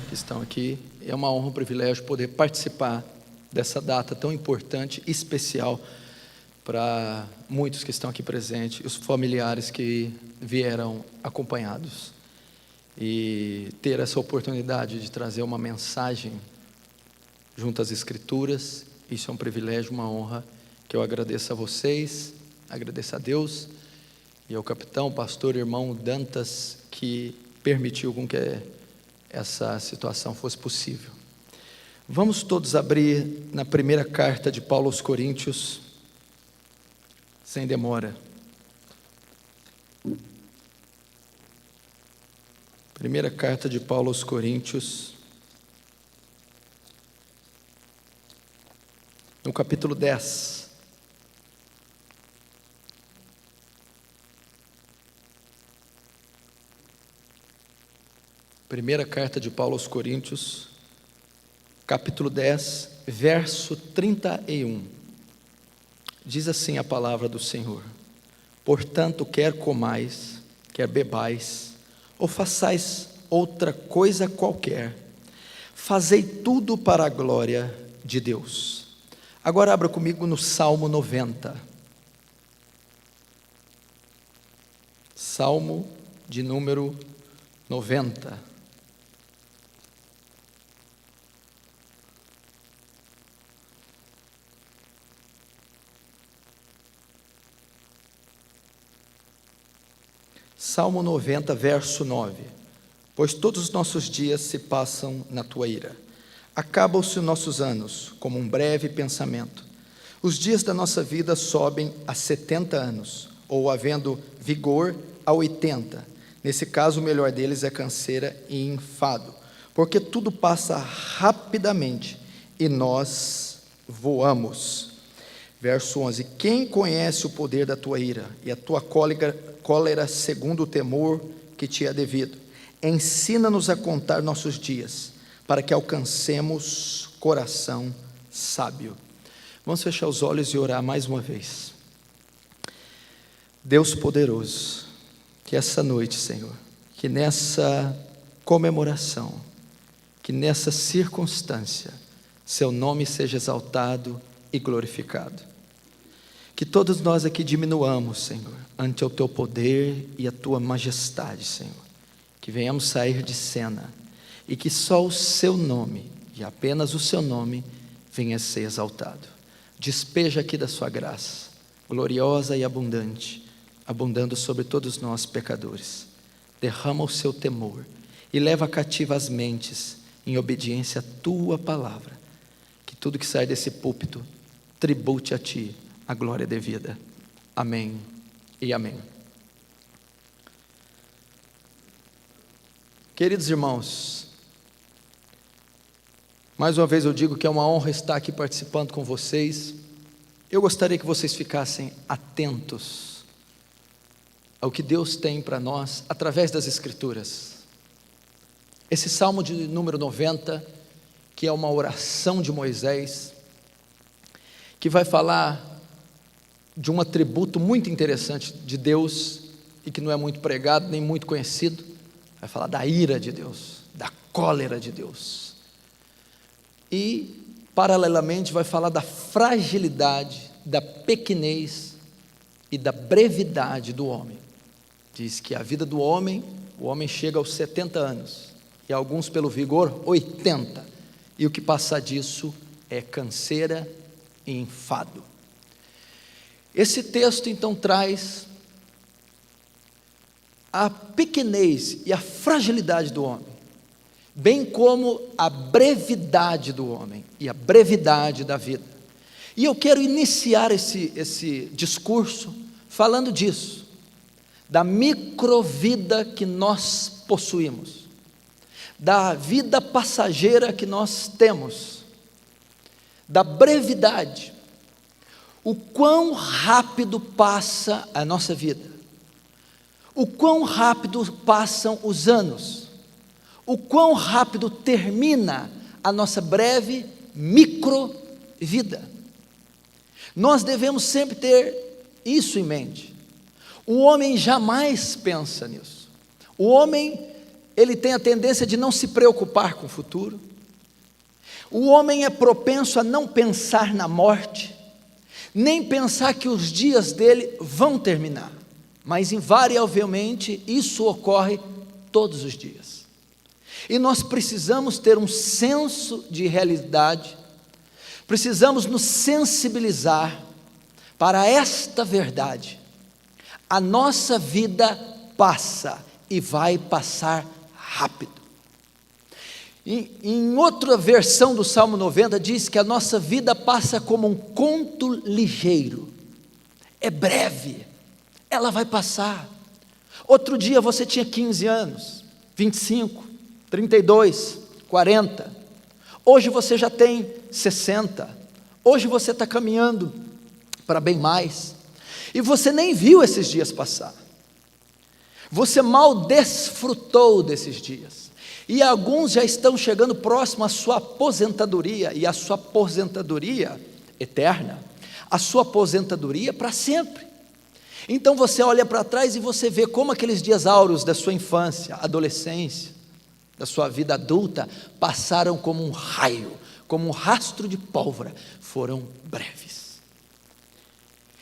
que estão aqui. É uma honra, um privilégio poder participar dessa data tão importante e especial para muitos que estão aqui presentes, os familiares que vieram acompanhados. E ter essa oportunidade de trazer uma mensagem junto às Escrituras, isso é um privilégio, uma honra, que eu agradeço a vocês, agradeço a Deus e ao capitão, pastor, irmão Dantas, que permitiu com que essa situação fosse possível. Vamos todos abrir na primeira carta de Paulo aos Coríntios, sem demora. Primeira carta de Paulo aos Coríntios, no capítulo 10. Primeira carta de Paulo aos Coríntios, capítulo 10, verso 31. Diz assim a palavra do Senhor: portanto, quer comais, quer bebais, ou façais outra coisa qualquer, fazei tudo para a glória de Deus. Agora abra comigo no Salmo 90. Salmo de número 90. Salmo 90, verso 9. Pois todos os nossos dias se passam na tua ira. Acabam-se os nossos anos, como um breve pensamento. Os dias da nossa vida sobem a 70 anos, ou havendo vigor a 80. Nesse caso, o melhor deles é canseira e enfado, porque tudo passa rapidamente e nós voamos. Verso 11: quem conhece o poder da tua ira e a tua cólera segundo o temor que te é devido? Ensina-nos a contar nossos dias, para que alcancemos coração sábio. Vamos fechar os olhos e orar mais uma vez. Deus poderoso, que essa noite, Senhor, que nessa comemoração, que nessa circunstância, seu nome seja exaltado e glorificado. Que todos nós aqui diminuamos, Senhor, ante o teu poder e a tua majestade, Senhor. Que venhamos sair de cena e que só o seu nome, e apenas o seu nome, venha a ser exaltado. Despeja aqui da sua graça, gloriosa e abundante, abundando sobre todos nós pecadores. Derrama o seu temor e leva cativa as mentes em obediência à tua palavra. Que tudo que sai desse púlpito tribute a ti a glória devida. Amém e amém. Queridos irmãos, mais uma vez eu digo que é uma honra estar aqui participando com vocês. Eu gostaria que vocês ficassem atentos ao que Deus tem para nós através das Escrituras. Esse Salmo de número 90, que é uma oração de Moisés, que vai falar de um atributo muito interessante de Deus, e que não é muito pregado, nem muito conhecido. Vai falar da ira de Deus, da cólera de Deus. E, paralelamente, vai falar da fragilidade, da pequenez e da brevidade do homem. Diz que a vida do homem, o homem chega aos 70 anos, e alguns pelo vigor, 80. E o que passa disso é canseira e enfado. Esse texto então traz a pequenez e a fragilidade do homem, bem como a brevidade do homem e a brevidade da vida. E eu quero iniciar esse discurso falando disso, da microvida que nós possuímos, da vida passageira que nós temos, da brevidade. O quão rápido passa a nossa vida, o quão rápido passam os anos, o quão rápido termina a nossa breve microvida. Nós devemos sempre ter isso em mente. O homem jamais pensa nisso. O homem, ele tem a tendência de não se preocupar com o futuro. O homem é propenso a não pensar na morte, nem pensar que os dias dele vão terminar, mas invariavelmente isso ocorre todos os dias. E nós precisamos ter um senso de realidade, precisamos nos sensibilizar para esta verdade. A nossa vida passa e vai passar rápido. Em outra versão do Salmo 90 diz que a nossa vida passa como um conto ligeiro, é breve, ela vai passar. Outro dia você tinha 15 anos, 25, 32, 40, hoje você já tem 60, hoje você está caminhando para bem mais, e você nem viu esses dias passar, você mal desfrutou desses dias, e alguns já estão chegando próximo à sua aposentadoria, e a sua aposentadoria eterna, a sua aposentadoria para sempre. Então você olha para trás e você vê como aqueles dias áureos da sua infância, adolescência, da sua vida adulta, passaram como um raio, como um rastro de pólvora, foram breves.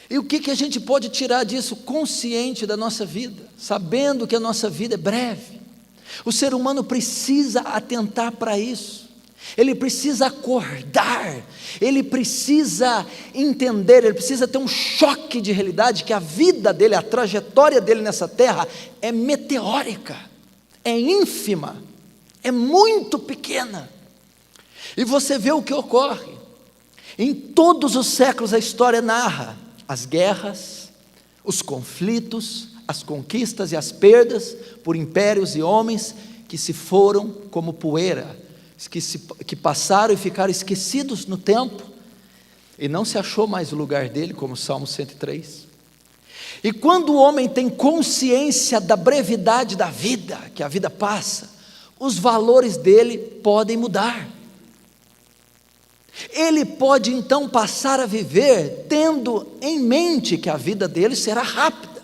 E o que a gente pode tirar disso, consciente da nossa vida, sabendo que a nossa vida é breve? O ser humano precisa atentar para isso, ele precisa acordar, ele precisa entender, ele precisa ter um choque de realidade, que a vida dele, a trajetória dele nessa terra é meteórica, é ínfima, é muito pequena. E você vê o que ocorre, em todos os séculos a história narra as guerras, os conflitos, as conquistas e as perdas por impérios e homens que se foram como poeira, que passaram e ficaram esquecidos no tempo, e não se achou mais o lugar dele, como o Salmo 103. E quando o homem tem consciência da brevidade da vida, que a vida passa, os valores dele podem mudar. Ele pode então passar a viver tendo em mente que a vida dele será rápida.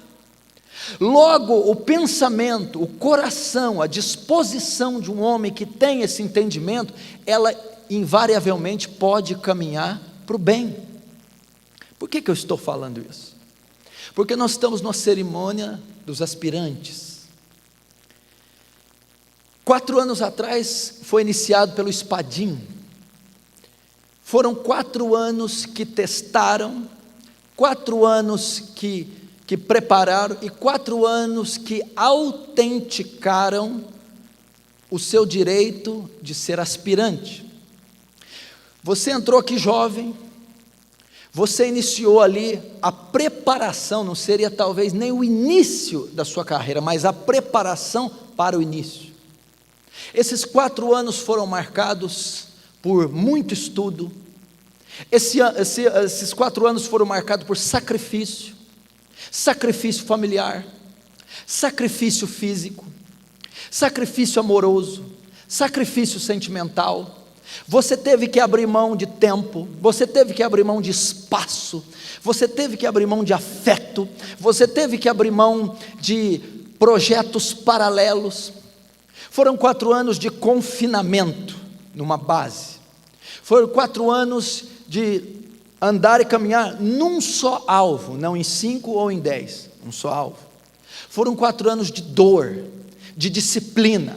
Logo, o pensamento, o coração, a disposição de um homem que tem esse entendimento, ela invariavelmente pode caminhar para o bem. Por que eu estou falando isso? Porque nós estamos na cerimônia dos aspirantes. 4 anos atrás foi iniciado pelo Espadim. Foram 4 anos que testaram, 4 anos que prepararam e 4 anos que autenticaram o seu direito de ser aspirante. Você entrou aqui jovem, você iniciou ali a preparação, não seria talvez nem o início da sua carreira, mas a preparação para o início. Esses 4 anos foram marcados por muito estudo. Esses 4 anos foram marcados por sacrifício familiar, sacrifício físico, sacrifício amoroso, sacrifício sentimental. Você teve que abrir mão de tempo, você teve que abrir mão de espaço, você teve que abrir mão de afeto, você teve que abrir mão de projetos paralelos. Foram 4 anos de confinamento numa base, foram 4 anos de andar e caminhar num só alvo, não em 5 ou em 10, um só alvo. Foram 4 anos de dor, de disciplina,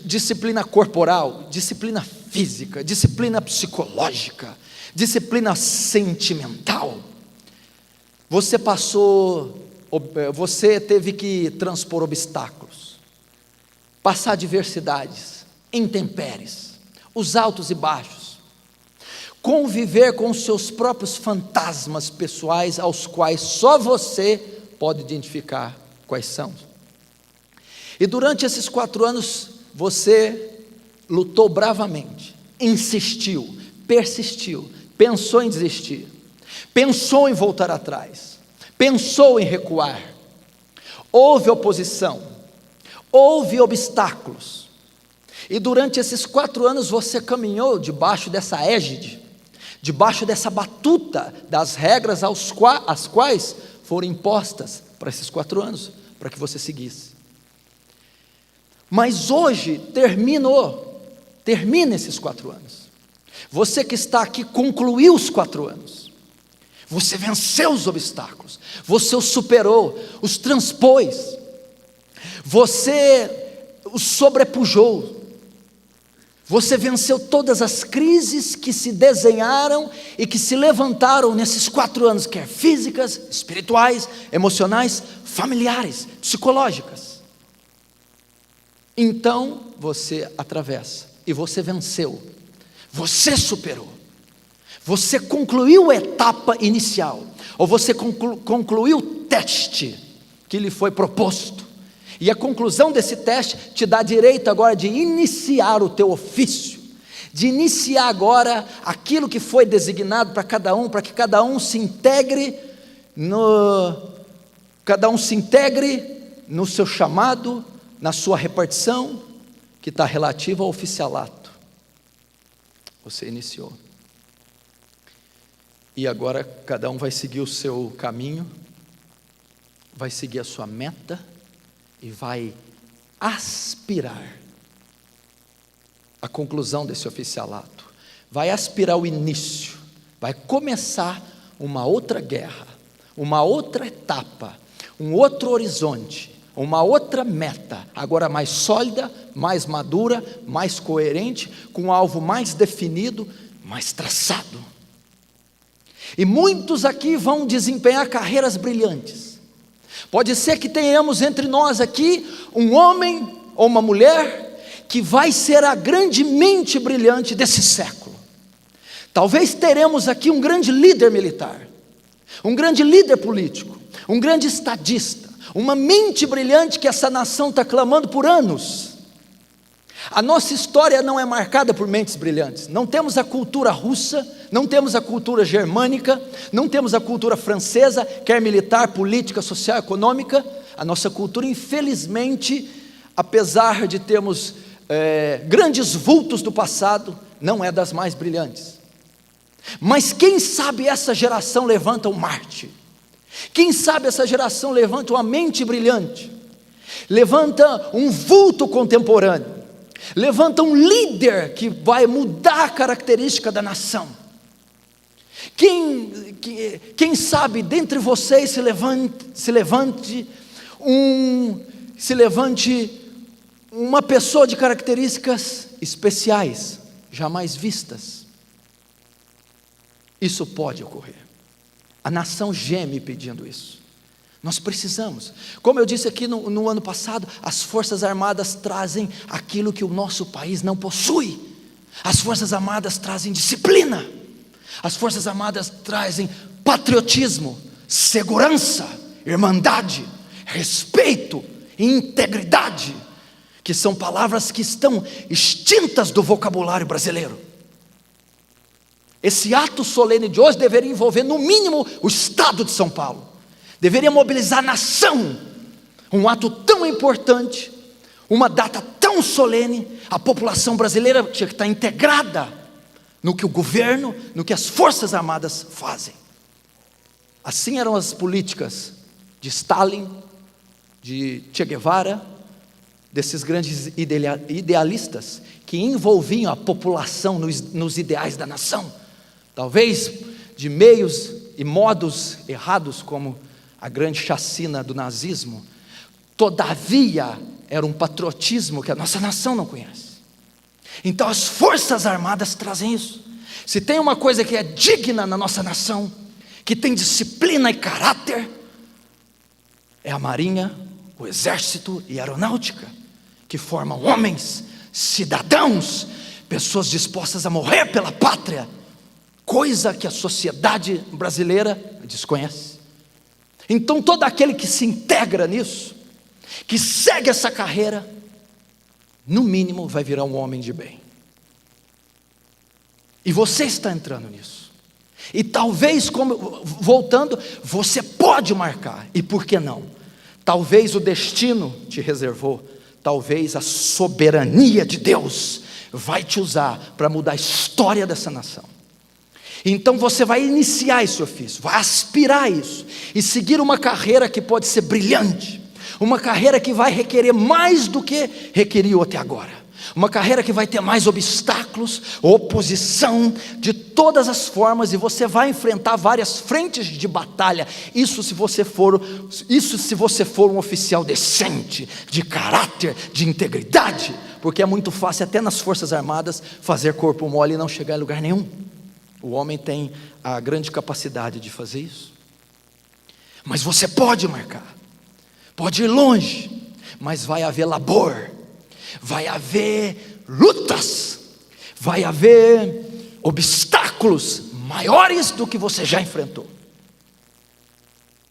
disciplina corporal, disciplina física, disciplina psicológica, disciplina sentimental. Você teve que transpor obstáculos, passar adversidades, intempéries, os altos e baixos, conviver com os seus próprios fantasmas pessoais, aos quais só você pode identificar quais são. E durante esses 4 anos, você lutou bravamente, insistiu, persistiu, pensou em desistir, pensou em voltar atrás, pensou em recuar, houve oposição, houve obstáculos, e durante esses 4 anos você caminhou debaixo dessa égide, debaixo dessa batuta das regras as quais foram impostas para esses 4 anos, para que você seguisse. Mas hoje termina esses 4 anos. Você que está aqui concluiu os 4 anos. Você venceu os obstáculos, você os superou, os transpôs, você os sobrepujou, você venceu todas as crises que se desenharam e que se levantaram nesses 4 anos, quer físicas, espirituais, emocionais, familiares, psicológicas. Então você atravessa e você venceu, você superou. Você concluiu a etapa inicial, ou você concluiu o teste que lhe foi proposto, e a conclusão desse teste te dá direito agora de iniciar o teu ofício, de iniciar agora aquilo que foi designado para que cada um se integre no seu chamado, na sua repartição, que está relativa ao oficialato. Você iniciou. E agora cada um vai seguir o seu caminho, vai seguir a sua meta e vai aspirar a conclusão desse oficialato, vai aspirar o início, vai começar uma outra guerra, uma outra etapa, um outro horizonte, uma outra meta, agora mais sólida, mais madura, mais coerente, com um alvo mais definido, mais traçado. E muitos aqui vão desempenhar carreiras brilhantes. Pode ser que tenhamos entre nós aqui um homem ou uma mulher que vai ser a grande mente brilhante desse século. Talvez teremos aqui um grande líder militar, um grande líder político, um grande estadista, uma mente brilhante que essa nação está clamando por anos. A nossa história não é marcada por mentes brilhantes. Não temos a cultura russa, não temos a cultura germânica, não temos a cultura francesa, quer militar, política, social, econômica. A nossa cultura, infelizmente, apesar de termos grandes vultos do passado, não é das mais brilhantes. Mas quem sabe essa geração levanta um Marte? Quem sabe essa geração levanta uma mente brilhante? Levanta um vulto contemporâneo? Levanta um líder que vai mudar a característica da nação? Quem sabe dentre vocês se levante uma pessoa de características especiais, jamais vistas? Isso pode ocorrer. A nação geme pedindo isso. Nós precisamos, como eu disse aqui no ano passado, as Forças Armadas trazem aquilo que o nosso país não possui. As Forças Armadas trazem disciplina, as Forças Armadas trazem patriotismo, segurança, irmandade, respeito e integridade, que são palavras que estão extintas do vocabulário brasileiro. Esse ato solene de hoje deveria envolver no mínimo o Estado de São Paulo. Deveria mobilizar a nação, um ato tão importante, uma data tão solene. A população brasileira tinha que estar integrada no que o governo, no que as Forças Armadas fazem. Assim eram as políticas de Stalin, de Che Guevara, desses grandes idealistas, que envolviam a população nos ideais da nação, talvez de meios e modos errados, como a grande chacina do nazismo. Todavia, era um patriotismo que a nossa nação não conhece. Então as Forças Armadas trazem isso. Se tem uma coisa que é digna na nossa nação, que tem disciplina e caráter, é a Marinha, o Exército e a Aeronáutica, que formam homens, cidadãos, pessoas dispostas a morrer pela pátria, coisa que a sociedade brasileira desconhece. Então todo aquele que se integra nisso, que segue essa carreira, no mínimo vai virar um homem de bem. E você está entrando nisso. E talvez, voltando, você pode marcar. E por que não? Talvez o destino te reservou, talvez a soberania de Deus vai te usar para mudar a história dessa nação. Então você vai iniciar esse ofício, vai aspirar isso, e seguir uma carreira que pode ser brilhante, uma carreira que vai requerer mais do que requeriu até agora, uma carreira que vai ter mais obstáculos, oposição de todas as formas, e você vai enfrentar várias frentes de batalha. Isso se você for um oficial decente, de caráter, de integridade, porque é muito fácil até nas Forças Armadas fazer corpo mole e não chegar em lugar nenhum. O homem tem a grande capacidade de fazer isso. Mas você pode marcar, pode ir longe, mas vai haver labor, vai haver lutas, vai haver obstáculos maiores do que você já enfrentou.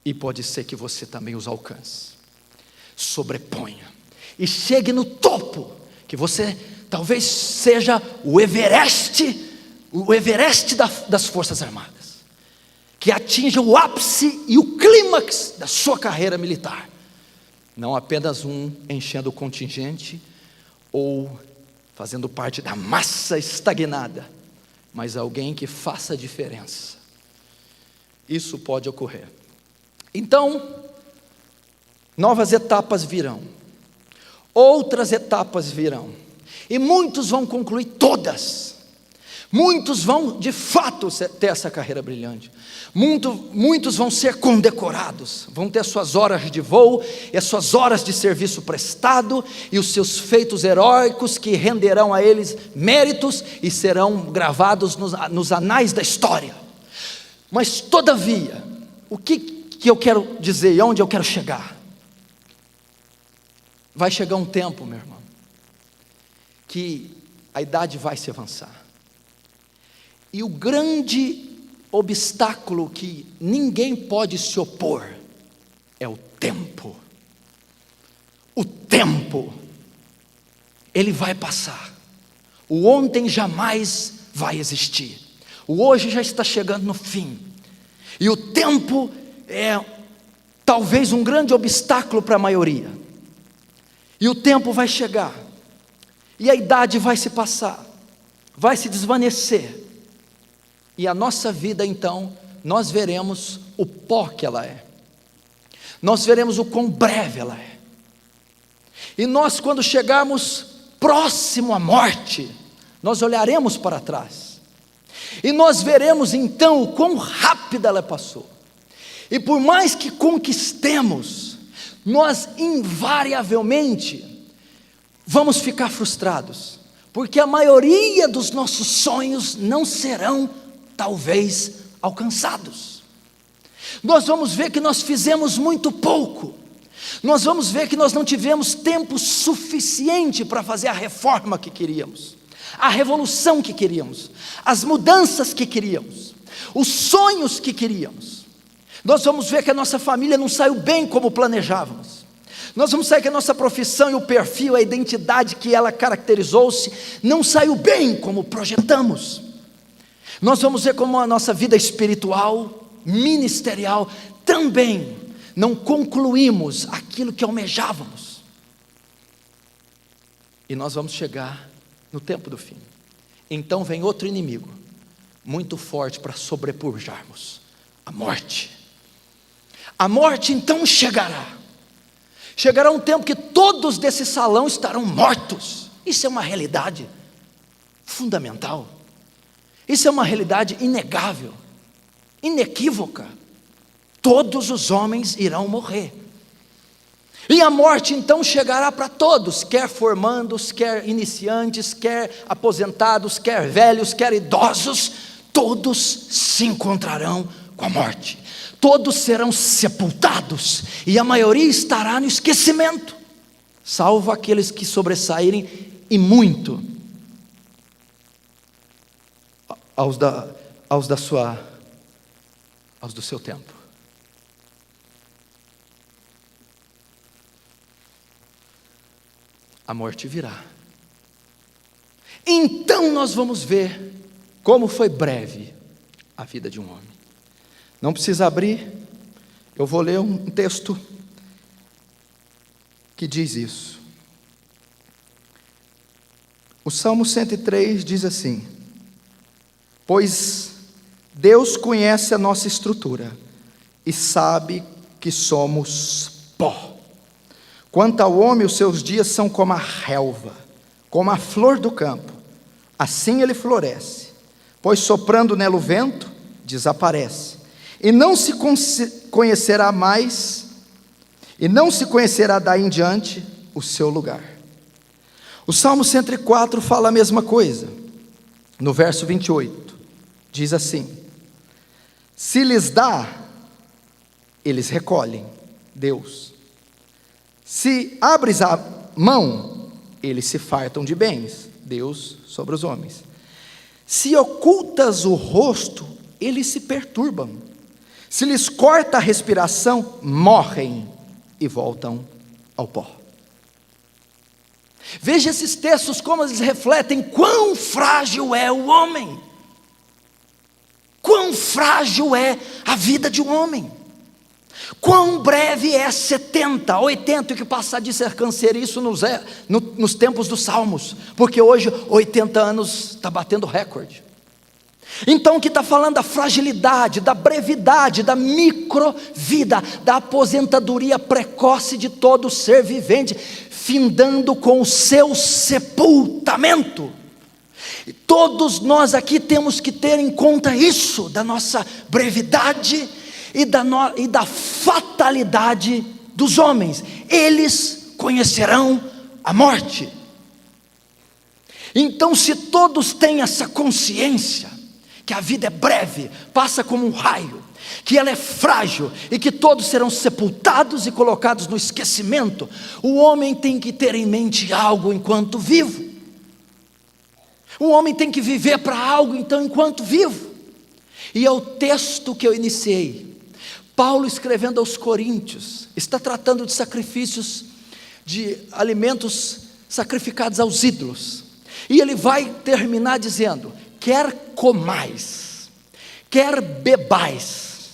E pode ser que você também os alcance, sobreponha e chegue no topo, que você talvez seja o Everest das Forças Armadas, que atinja o ápice e o clímax da sua carreira militar. Não apenas um enchendo o contingente ou fazendo parte da massa estagnada, mas alguém que faça a diferença. Isso pode ocorrer. Então, novas etapas virão, outras etapas virão, e muitos vão concluir todas. Muitos vão de fato ter essa carreira brilhante. Muitos vão ser condecorados, vão ter suas horas de voo e as suas horas de serviço prestado e os seus feitos heróicos que renderão a eles méritos e serão gravados nos anais da história. Mas todavia, o que eu quero dizer e onde eu quero chegar? Vai chegar um tempo, meu irmão, que a idade vai se avançar. E o grande obstáculo que ninguém pode se opor é o tempo. O tempo, ele vai passar. O ontem jamais vai existir. O hoje já está chegando no fim. E o tempo é talvez um grande obstáculo para a maioria. E o tempo vai chegar. E a idade vai se passar. Vai se desvanecer. E a nossa vida então, nós veremos o pó que ela é. Nós veremos o quão breve ela é. E nós, quando chegarmos próximo à morte, nós olharemos para trás. E nós veremos então o quão rápida ela passou. E por mais que conquistemos, nós invariavelmente vamos ficar frustrados. Porque a maioria dos nossos sonhos não serão talvez alcançados. Nós vamos ver que nós fizemos muito pouco. Nós vamos ver que nós não tivemos tempo suficiente para fazer a reforma que queríamos, a revolução que queríamos, as mudanças que queríamos, os sonhos que queríamos. Nós vamos ver que a nossa família não saiu bem como planejávamos. Nós vamos ver que a nossa profissão e o perfil, a identidade que ela caracterizou-se, não saiu bem como projetamos. Nós vamos ver como a nossa vida espiritual, ministerial, também não concluímos aquilo que almejávamos. E nós vamos chegar no tempo do fim. Então vem outro inimigo, muito forte para sobrepujarmos: a morte. A morte então chegará. Chegará um tempo que todos desse salão estarão mortos. Isso é uma realidade fundamental. Isso é uma realidade inegável, inequívoca. Todos os homens irão morrer. E a morte então chegará para todos, quer formandos, quer iniciantes, quer aposentados, quer velhos, quer idosos. Todos se encontrarão com a morte. Todos serão sepultados e a maioria estará no esquecimento, salvo aqueles que sobressaírem e muito aos do seu tempo. A morte virá. Então nós vamos ver como foi breve a vida de um homem. Não precisa abrir, eu vou ler um texto que diz isso. O Salmo 103 diz assim: pois Deus conhece a nossa estrutura e sabe que somos pó. Quanto ao homem, os seus dias são como a relva, como a flor do campo. Assim ele floresce, pois soprando nela o vento, desaparece. E não se conhecerá mais, e não se conhecerá daí em diante o seu lugar. O Salmo 104 fala a mesma coisa. No verso 28, diz assim: se lhes dá, eles recolhem, Deus. Se abres a mão, eles se fartam de bens, Deus sobre os homens. Se ocultas o rosto, eles se perturbam. Se lhes corta a respiração, morrem e voltam ao pó. Veja esses textos como eles refletem quão frágil é o homem. Quão frágil é a vida de um homem. Quão breve é 70, 80, que passar de ser câncer, isso nos tempos dos Salmos, porque hoje 80 anos está batendo recorde. Então que está falando da fragilidade, da brevidade, da microvida, da aposentadoria precoce de todo ser vivente, findando com o seu sepultamento. E todos nós aqui temos que ter em conta isso, da nossa brevidade e da fatalidade dos homens. Eles conhecerão a morte. Então, se todos têm essa consciência, que a vida é breve, passa como um raio, que ela é frágil e que todos serão sepultados e colocados no esquecimento, o homem tem que ter em mente algo enquanto vivo. O homem tem que viver para algo então enquanto vivo. E é o texto que eu iniciei. Paulo, escrevendo aos Coríntios, está tratando de sacrifícios, de alimentos sacrificados aos ídolos. E ele vai terminar dizendo: quer comais, quer bebais,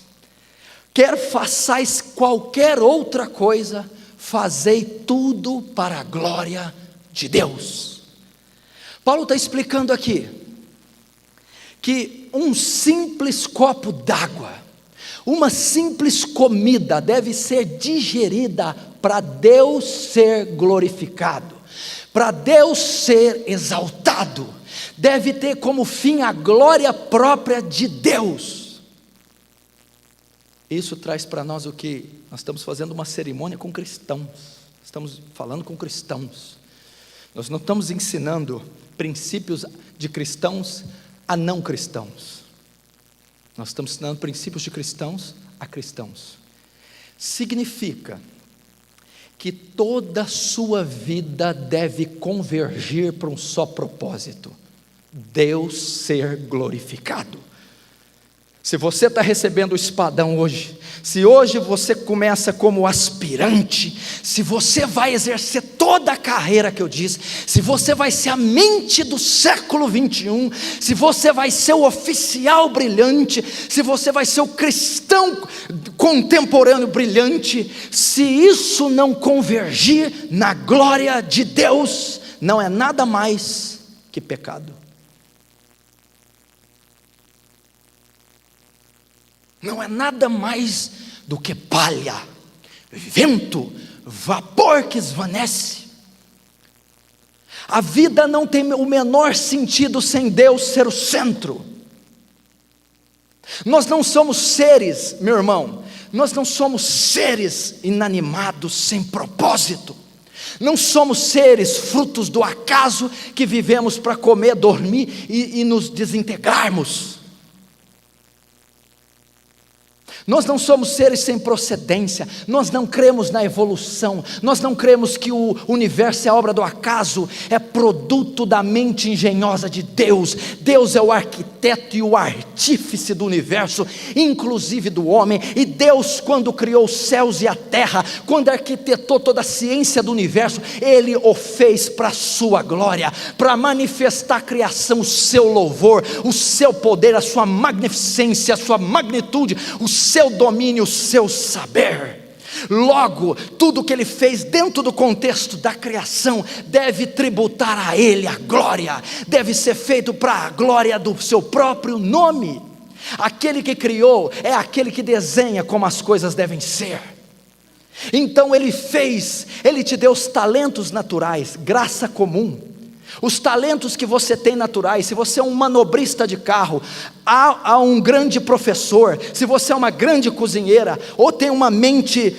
quer façais qualquer outra coisa, fazei tudo para a glória de Deus. Paulo está explicando aqui que um simples copo d'água, uma simples comida deve ser digerida para Deus ser glorificado, para Deus ser exaltado, deve ter como fim a glória própria de Deus. Isso traz para nós o que? Nós estamos fazendo uma cerimônia com cristãos, estamos falando com cristãos, nós não estamos ensinando princípios de cristãos a não cristãos, nós estamos ensinando princípios de cristãos a cristãos. Significa que toda a sua vida deve convergir para um só propósito: Deus ser glorificado. Se você está recebendo o espadão hoje, se hoje você começa como aspirante, se você vai exercer toda a carreira que eu disse, se você vai ser a mente do século 21, se você vai ser o oficial brilhante, se você vai ser o cristão contemporâneo brilhante, se isso não convergir na glória de Deus, não é nada mais que pecado. Não é nada mais do que palha, vento, vapor que esvanece. A vida não tem o menor sentido sem Deus ser o centro. Nós não somos seres, meu irmão, nós não somos seres inanimados sem propósito. Não somos seres frutos do acaso que vivemos para comer, dormir e nos desintegrarmos. Nós não somos seres sem procedência, nós não cremos na evolução, nós não cremos que o universo é obra do acaso, é produto da mente engenhosa de Deus. Deus é o arquiteto e o artífice do universo, inclusive do homem. E Deus, quando criou os céus e a terra, quando arquitetou toda a ciência do universo, Ele o fez para a sua glória, para manifestar a criação, o seu louvor, o seu poder, a sua magnificência, a sua magnitude, o seu domínio, o seu saber. Logo, tudo que Ele fez dentro do contexto da criação deve tributar a Ele a glória, deve ser feito para a glória do seu próprio nome. Aquele que criou é aquele que desenha como as coisas devem ser. Então Ele te deu os talentos naturais, graça comum. Os talentos que você tem naturais, se você é um manobrista de carro, há um grande professor, se você é uma grande cozinheira, ou tem uma mente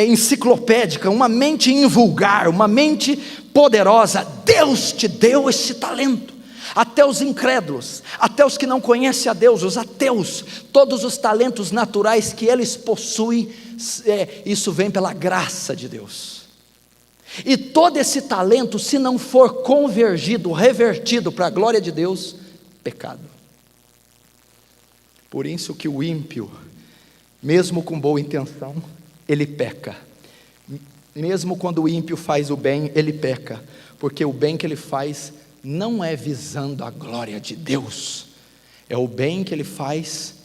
enciclopédica, uma mente invulgar, uma mente poderosa, Deus te deu esse talento. Até os incrédulos, até os que não conhecem a Deus, os ateus, todos os talentos naturais que eles possuem, isso vem pela graça de Deus. E todo esse talento, se não for convergido, revertido para a glória de Deus, pecado. Por isso que o ímpio, mesmo com boa intenção, ele peca. Mesmo quando o ímpio faz o bem, ele peca, porque o bem que ele faz não é visando a glória de Deus, é o bem que ele faz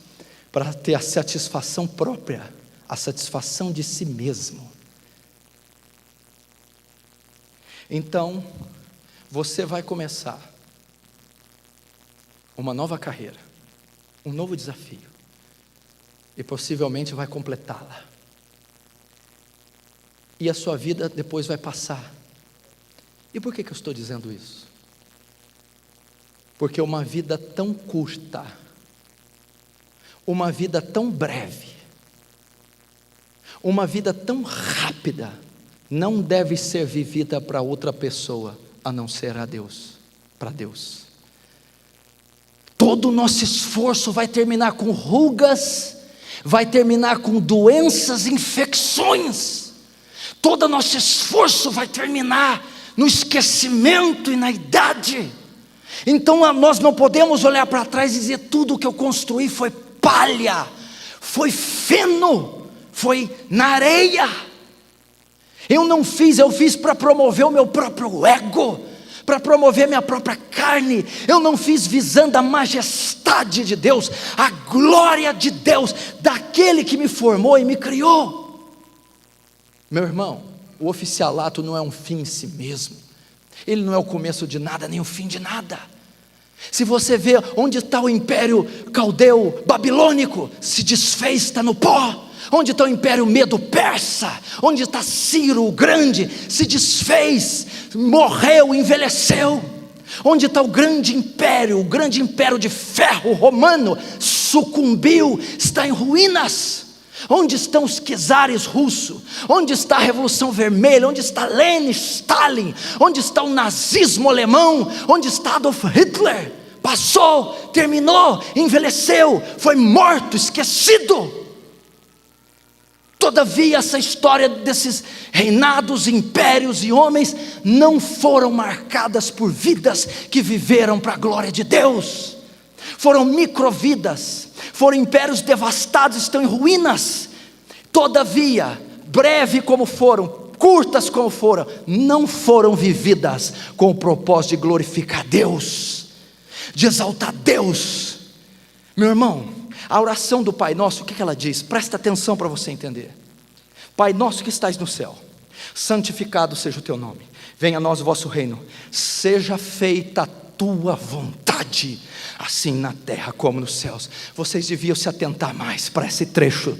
para ter a satisfação própria, a satisfação de si mesmo. Então, você vai começar uma nova carreira, um novo desafio, e possivelmente vai completá-la, e a sua vida depois vai passar. E por que eu estou dizendo isso? Porque uma vida tão curta, uma vida tão breve, uma vida tão rápida, não deve ser vivida para outra pessoa, a não ser a Deus, para Deus. Todo o nosso esforço vai terminar com rugas, vai terminar com doenças, infecções. Todo o nosso esforço vai terminar no esquecimento e na idade. Então nós não podemos olhar para trás e dizer: tudo que eu construí foi palha, foi feno, foi na areia. Eu fiz para promover o meu próprio ego, para promover minha própria carne. Eu não fiz visando a majestade de Deus, a glória de Deus, daquele que me formou e me criou. Meu irmão, o oficialato não é um fim em si mesmo, ele não é o começo de nada, nem o fim de nada. Se você vê onde está o império caldeu, babilônico, se desfez, está no pó. Onde está o império medo-persa, onde está Ciro o grande, se desfez, morreu, envelheceu. Onde está o grande império de ferro romano, sucumbiu, está em ruínas. Onde estão os czares russos? Onde está a Revolução Vermelha? Onde está Lenin, Stalin? Onde está o nazismo alemão? Onde está Adolf Hitler? Passou, terminou, envelheceu, foi morto, esquecido. Todavia, essa história desses reinados, impérios e homens não foram marcadas por vidas que viveram para a glória de Deus. Foram microvidas, foram impérios devastados, estão em ruínas. Todavia, breve como foram, curtas como foram, não foram vividas com o propósito de glorificar Deus, de exaltar Deus. Meu irmão, a oração do Pai Nosso, o que ela diz? Presta atenção para você entender. Pai nosso que estais no céu, santificado seja o teu nome, venha a nós o vosso reino, seja feita a tua vontade, assim na terra como nos céus. Vocês deviam se atentar mais para esse trecho,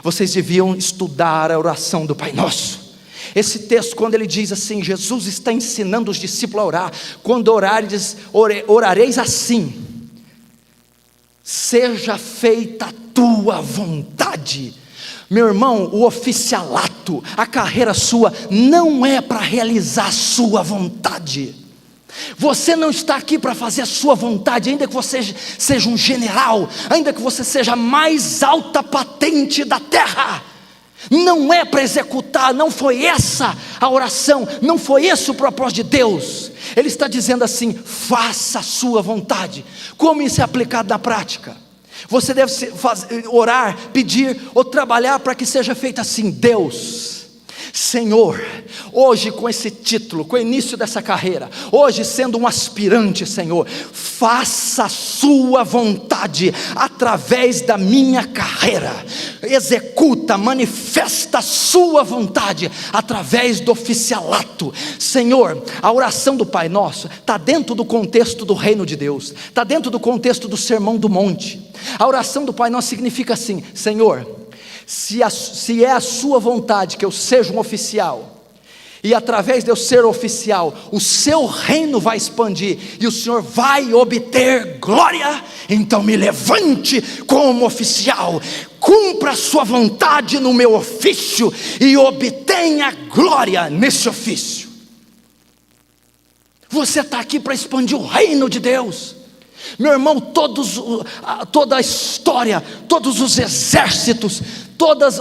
vocês deviam estudar a oração do Pai Nosso. Esse texto, quando ele diz assim, Jesus está ensinando os discípulos a orar. Quando orareis, orareis assim: seja feita a tua vontade. Meu irmão, o oficialato, a carreira sua, não é para realizar a sua vontade. Você não está aqui para fazer a sua vontade, ainda que você seja um general, ainda que você seja a mais alta patente da terra. Não é para executar, não foi essa a oração, não foi esse o propósito de Deus. Ele está dizendo assim: faça a sua vontade. Como isso é aplicado na prática? Você deve orar, pedir ou trabalhar para que seja feito assim: Deus, Senhor, hoje com esse título, com o início dessa carreira, hoje sendo um aspirante, Senhor, faça a sua vontade através da minha carreira, executa, manifesta a sua vontade através do oficialato. Senhor, a oração do Pai Nosso está dentro do contexto do reino de Deus, está dentro do contexto do Sermão do Monte. A oração do Pai Nosso significa assim: Senhor, se é a sua vontade que eu seja um oficial, e através de eu ser oficial, o seu reino vai expandir, e o Senhor vai obter glória, então me levante como oficial, cumpra a sua vontade no meu ofício, e obtenha glória nesse ofício. Você está aqui para expandir o reino de Deus. Meu irmão, toda a história, todos os exércitos, todas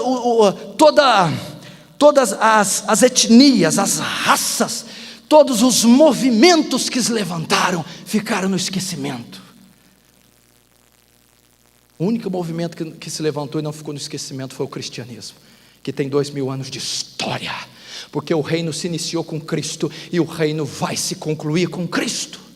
as etnias, as raças, todos os movimentos que se levantaram, ficaram no esquecimento. O único movimento que se levantou e não ficou no esquecimento foi o cristianismo, que tem 2000 anos de história, porque o reino se iniciou com Cristo, e o reino vai se concluir com Cristo.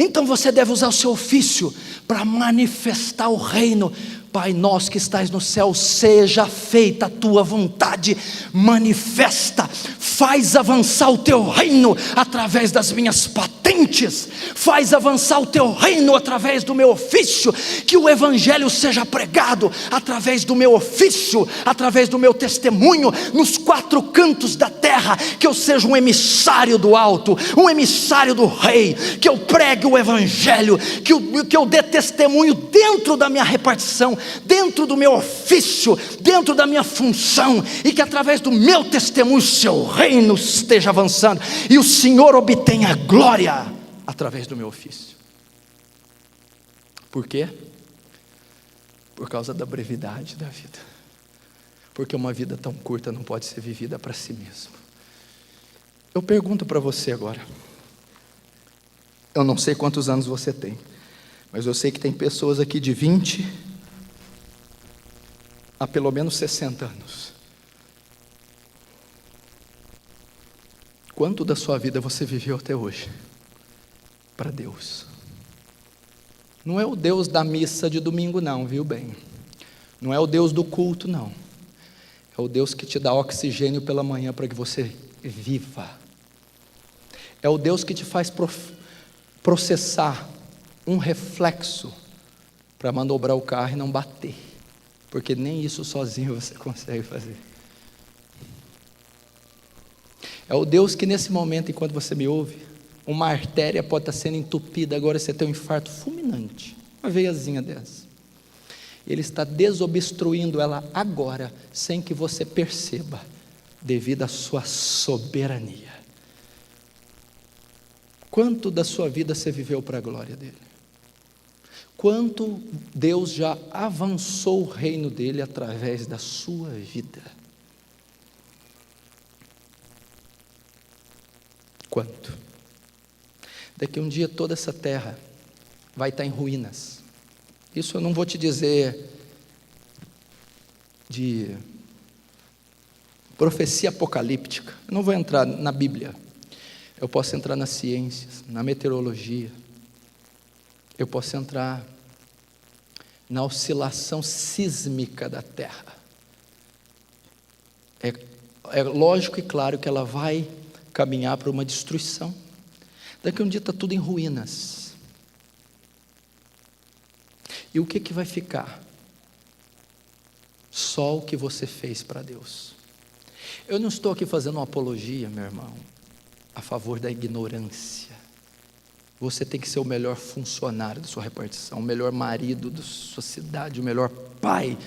Então você deve usar o seu ofício para manifestar o reino. Pai nosso que estais no céu, seja feita a tua vontade, manifesta, faz avançar o teu reino através das minhas patentes, faz avançar o teu reino através do meu ofício, que o evangelho seja pregado através do meu ofício, através do meu testemunho, nos 4 cantos da terra, que eu seja um emissário do alto, um emissário do rei, que eu pregue o evangelho, que eu dê testemunho dentro da minha repartição, dentro do meu ofício, dentro da minha função, e que através do meu testemunho, seu reino esteja avançando, e o Senhor obtenha glória através do meu ofício. Por quê? Por causa da brevidade da vida, porque uma vida tão curta não pode ser vivida para si mesmo. Eu pergunto para você agora, eu não sei quantos anos você tem, mas eu sei que tem pessoas aqui de 20 a pelo menos 60 anos. Quanto da sua vida você viveu até hoje para Deus? Não é o Deus da missa de domingo não, viu bem? Não é o Deus do culto não. É o Deus que te dá oxigênio pela manhã para que você viva. É o Deus que te faz processar um reflexo para manobrar o carro e não bater, porque nem isso sozinho você consegue fazer. É o Deus que nesse momento, enquanto você me ouve, uma artéria pode estar sendo entupida, agora você tem um infarto fulminante, uma veiazinha dessa. Ele está desobstruindo ela agora, sem que você perceba, devido à sua soberania. Quanto da sua vida você viveu para a glória dele? Quanto Deus já avançou o reino dele através da sua vida? Quanto? Daqui um dia toda essa terra vai estar em ruínas. Isso eu não vou te dizer de profecia apocalíptica, eu não vou entrar na Bíblia, eu posso entrar nas ciências, na meteorologia, eu posso entrar na oscilação sísmica da terra. É lógico e claro que ela vai caminhar para uma destruição. Daqui a um dia está tudo em ruínas. E o que vai ficar? Só o que você fez para Deus. Eu não estou aqui fazendo uma apologia, meu irmão, a favor da ignorância. Você tem que ser o melhor funcionário da sua repartição, o melhor marido da sua cidade, o melhor pai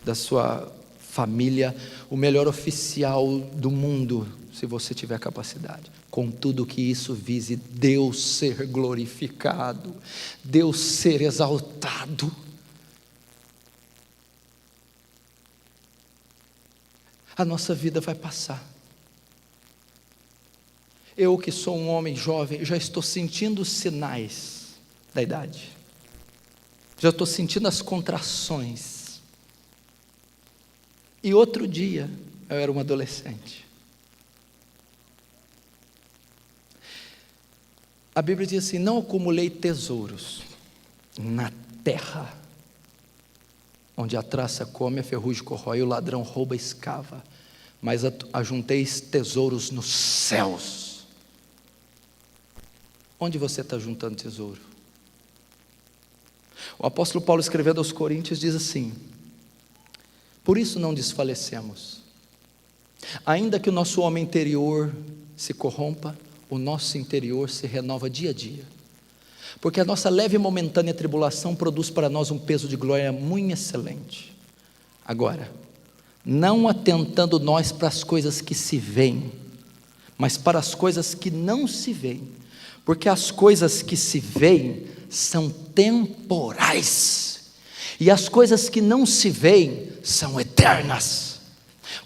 da sua família, o melhor oficial do mundo, se você tiver capacidade. Contudo que isso vise Deus ser glorificado, Deus ser exaltado. A nossa vida vai passar. Eu que sou um homem jovem, já estou sentindo os sinais da idade. Já estou sentindo as contrações. E outro dia, eu era um adolescente. A Bíblia diz assim: não acumulei tesouros na terra, onde a traça come, a ferrugem corrói, o ladrão rouba e escava, mas ajunteis tesouros nos céus. Onde você está juntando tesouro? O apóstolo Paulo, escrevendo aos Coríntios, diz assim: Por isso não desfalecemos. Ainda que o nosso homem interior se corrompa, o nosso interior se renova dia a dia. Porque a nossa leve e momentânea tribulação produz para nós um peso de glória muito excelente. Agora, não atentando nós para as coisas que se veem, mas para as coisas que não se veem. Porque as coisas que se veem são temporais, e as coisas que não se veem são eternas.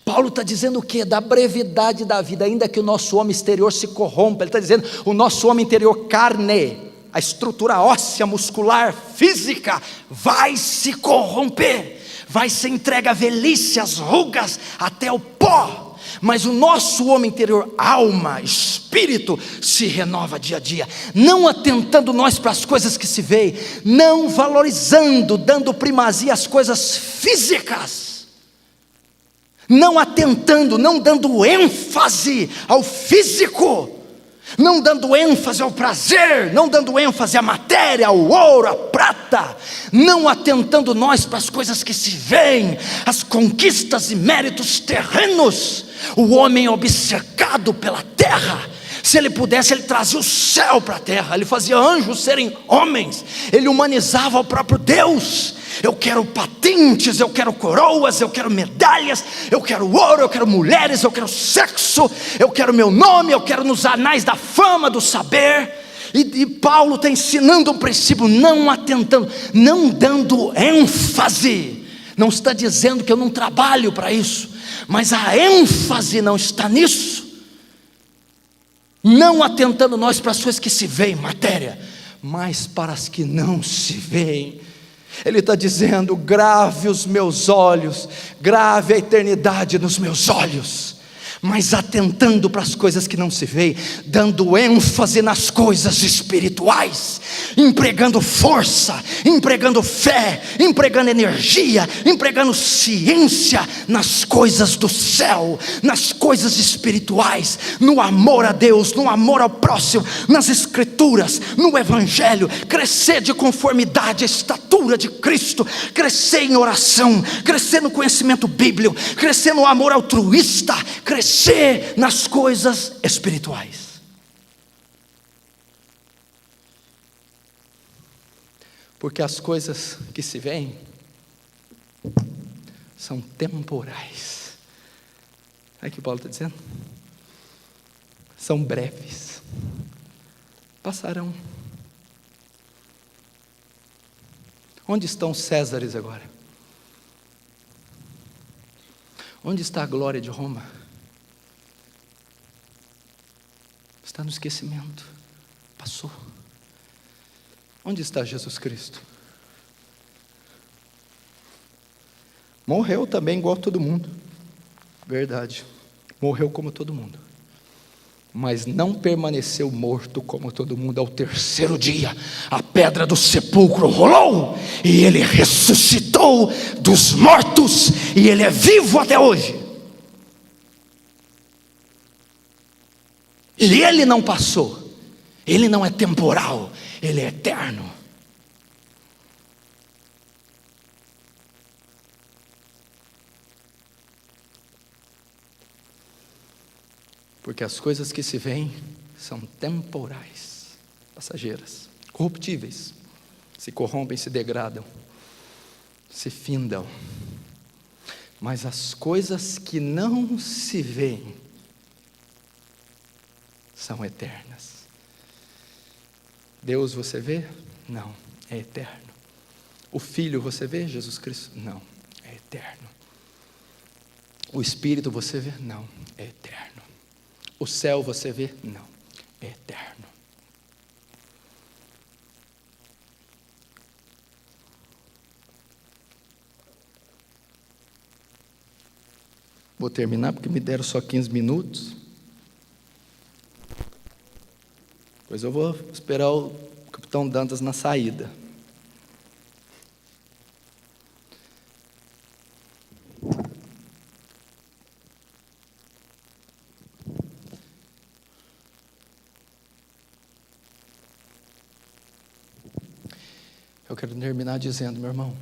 Paulo está dizendo o quê? Da brevidade da vida, ainda que o nosso homem exterior se corrompa. Ele está dizendo, o nosso homem interior, carne, a estrutura óssea, muscular, física, vai se corromper, vai ser entregue à velhice, às rugas, até o pó. Mas o nosso homem interior, alma, espírito, se renova dia a dia, não atentando nós para as coisas que se veem, não valorizando, dando primazia às coisas físicas, não atentando, não dando ênfase ao físico, não dando ênfase ao prazer, não dando ênfase à matéria, ao ouro, à prata, não atentando nós para as coisas que se veem, as conquistas e méritos terrenos. O homem obcecado pela terra, se ele pudesse, ele trazia o céu para a terra, ele fazia anjos serem homens, ele humanizava o próprio Deus. Eu quero patentes, eu quero coroas, eu quero medalhas, eu quero ouro, eu quero mulheres, eu quero sexo, eu quero meu nome, eu quero nos anais da fama, do saber. E Paulo está ensinando um princípio, não atentando, não dando ênfase. Não está dizendo que eu não trabalho para isso, mas a ênfase não está nisso. Não atentando nós para as coisas que se veem, matéria, mas para as que não se veem. Ele está dizendo, grave os meus olhos, grave a eternidade nos meus olhos, mas atentando para as coisas que não se veem, dando ênfase nas coisas espirituais, empregando força, empregando fé, empregando energia, empregando ciência nas coisas do céu, nas coisas espirituais, no amor a Deus, no amor ao próximo, nas escrituras, no evangelho, crescer de conformidade à estatura de Cristo, crescer em oração, crescer no conhecimento bíblico, crescer no amor altruísta, crescer nas coisas espirituais. Porque as coisas que se veem são temporais. Olha o que Paulo está dizendo. São breves, passarão. Onde estão os Césares agora? Onde está a glória de Roma? Está no esquecimento, passou. Onde está Jesus Cristo? Morreu também igual todo mundo, verdade, morreu como todo mundo, mas não permaneceu morto como todo mundo. Ao terceiro dia, a pedra do sepulcro rolou, e ele ressuscitou dos mortos, e ele é vivo até hoje. E ele não passou, ele não é temporal, ele é eterno. Porque as coisas que se veem são temporais, passageiras, corruptíveis, se corrompem, se degradam, se findam. Mas as coisas que não se veem são eternas. Deus você vê? Não, é eterno. O Filho você vê? Jesus Cristo? Não, é eterno. O Espírito você vê? Não, é eterno. O céu você vê? Não, é eterno. Vou terminar porque me deram só 15 minutos. Pois eu vou esperar o capitão Dantas na saída. Eu quero terminar dizendo, meu irmão,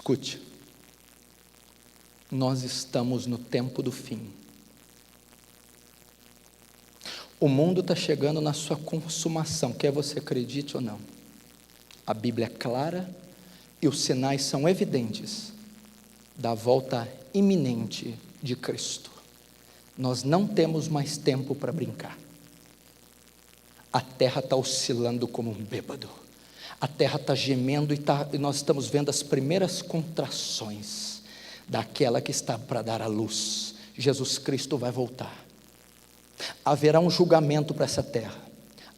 Escute, nós estamos no tempo do fim. O mundo está chegando na sua consumação, quer você acredite ou não. A Bíblia é clara e os sinais são evidentes da volta iminente de Cristo. Nós não temos mais tempo para brincar. A terra está oscilando como um bêbado. A terra está gemendo e nós estamos vendo as primeiras contrações daquela que está para dar a luz. Jesus Cristo vai voltar. Haverá um julgamento para essa terra.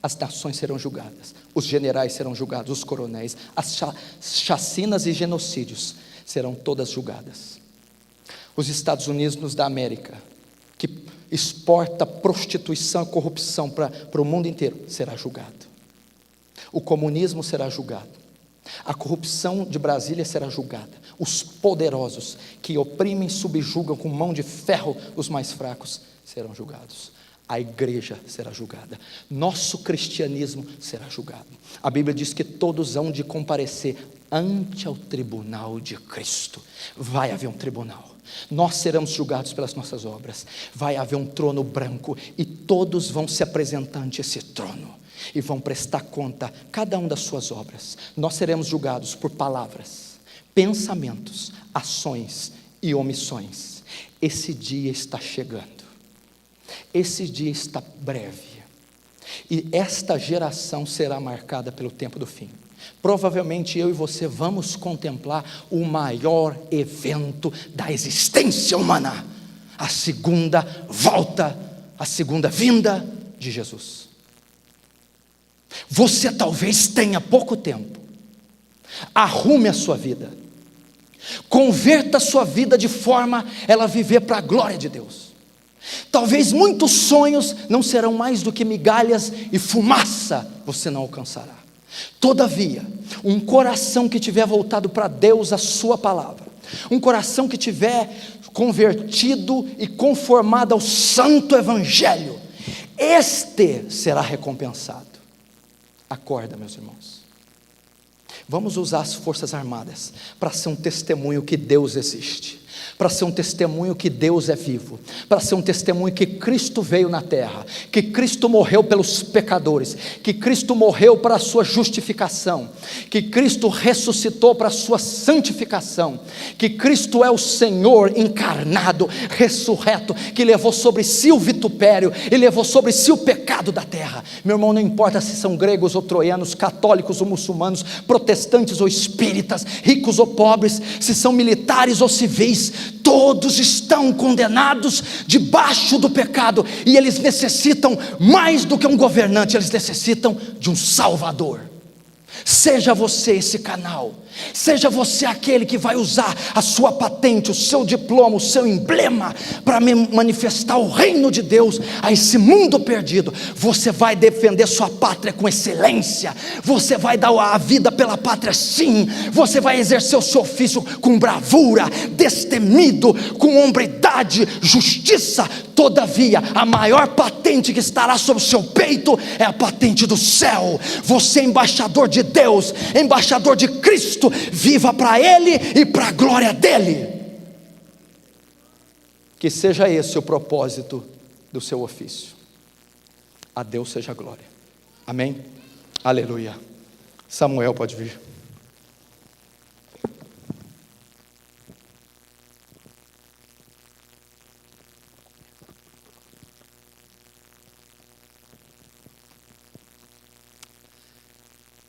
As nações serão julgadas, os generais serão julgados, os coronéis, as chacinas e genocídios serão todas julgadas. Os Estados Unidos da América, que exporta prostituição e corrupção para o mundo inteiro, será julgado. O comunismo será julgado. A corrupção de Brasília será julgada. Os poderosos que oprimem e subjugam com mão de ferro os mais fracos serão julgados. A igreja será julgada. Nosso cristianismo será julgado. A Bíblia diz que todos hão de comparecer ante ao tribunal de Cristo. Vai haver um tribunal. Nós seremos julgados pelas nossas obras. Vai haver um trono branco e todos vão se apresentar ante esse trono e vão prestar conta, cada um das suas obras. Nós seremos julgados por palavras, pensamentos, ações e omissões. Esse dia está chegando. Esse dia está breve. E esta geração será marcada pelo tempo do fim. Provavelmente eu e você vamos contemplar o maior evento da existência humana, a segunda volta, a segunda vinda de Jesus. Você talvez tenha pouco tempo. Arrume a sua vida. Converta a sua vida de forma a ela viver para a glória de Deus. Talvez muitos sonhos não serão mais do que migalhas e fumaça você não alcançará. Todavia, um coração que tiver voltado para Deus, a sua palavra, um coração que tiver convertido e conformado ao santo evangelho, este será recompensado. Acorda, meus irmãos. Vamos usar as forças armadas para ser um testemunho que Deus existe, para ser um testemunho que Deus é vivo, para ser um testemunho que Cristo veio na terra, que Cristo morreu pelos pecadores, que Cristo morreu para a sua justificação, que Cristo ressuscitou para a sua santificação, que Cristo é o Senhor encarnado, ressurreto, que levou sobre si o vitupério e levou sobre si o pecado da terra. Meu irmão, não importa se são gregos ou troianos, católicos ou muçulmanos, protestantes ou espíritas, ricos ou pobres, se são militares ou civis, todos estão condenados debaixo do pecado, e eles necessitam mais do que um governante, eles necessitam de um Salvador. Seja você esse canal, seja você aquele que vai usar a sua patente, o seu diploma, o seu emblema, para manifestar o reino de Deus a esse mundo perdido. Você vai defender sua pátria com excelência, você vai dar a vida pela pátria sim, você vai exercer o seu ofício com bravura, destemido, com hombridade, justiça. Todavia, a maior patente que estará sobre o seu peito é a patente do céu. Você é embaixador de Deus, embaixador de Cristo. Viva para Ele e para a glória dEle. Que seja esse o propósito do seu ofício. A Deus seja a glória. Amém? Aleluia. Samuel pode vir.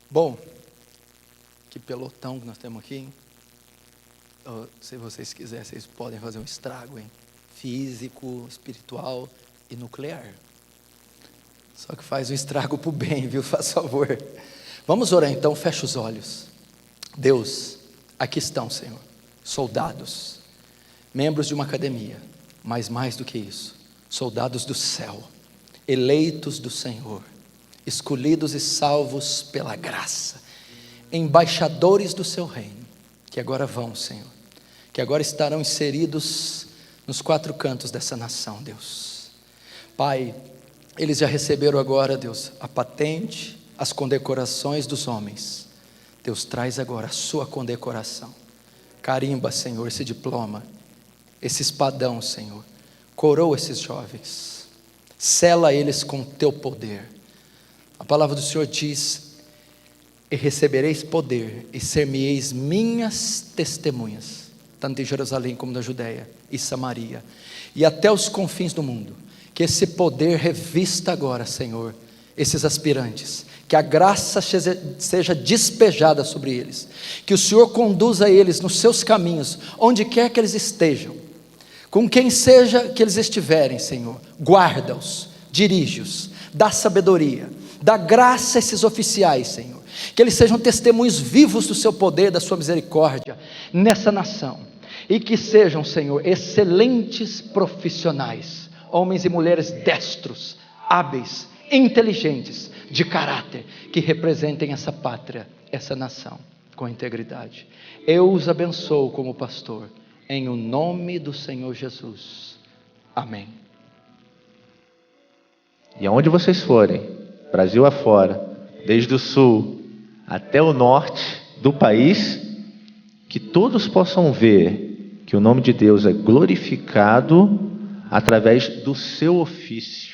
Bom, que pelotão que nós temos aqui, hein? Se vocês quiserem, vocês podem fazer um estrago, hein? Físico, espiritual e nuclear. Só que faz um estrago para o bem, viu? Faz favor. Vamos orar então, fecha os olhos. Deus, aqui estão, Senhor, soldados, membros de uma academia, mas mais do que isso, soldados do céu, eleitos do Senhor, escolhidos e salvos pela graça, embaixadores do seu reino, que agora vão, Senhor, que agora estarão inseridos nos quatro cantos dessa nação, Deus. Pai, eles já receberam agora, Deus, a patente, as condecorações dos homens. Deus, traz agora a sua condecoração, Carimba, Senhor, esse diploma, esse espadão, Senhor. Coroa esses jovens. Sela eles com teu poder. A palavra do Senhor diz: e recebereis poder, e ser-me-eis minhas testemunhas, tanto em Jerusalém como na Judéia e Samaria, e até os confins do mundo. Que esse poder revista agora, Senhor, esses aspirantes, que a graça seja despejada sobre eles, que o Senhor conduza eles nos seus caminhos, onde quer que eles estejam, com quem seja que eles estiverem, Senhor, guarda-os, dirige-os, dá sabedoria, dá graça a esses oficiais, Senhor, que eles sejam testemunhos vivos do seu poder, da sua misericórdia, nessa nação, e que sejam, Senhor, excelentes profissionais, homens e mulheres destros, hábeis, inteligentes, de caráter, que representem essa pátria, essa nação, com integridade. Eu os abençoo como pastor, em o nome do Senhor Jesus, amém. E aonde vocês forem, Brasil afora, desde o sul até o norte do país, que todos possam ver que o nome de Deus é glorificado através do seu ofício.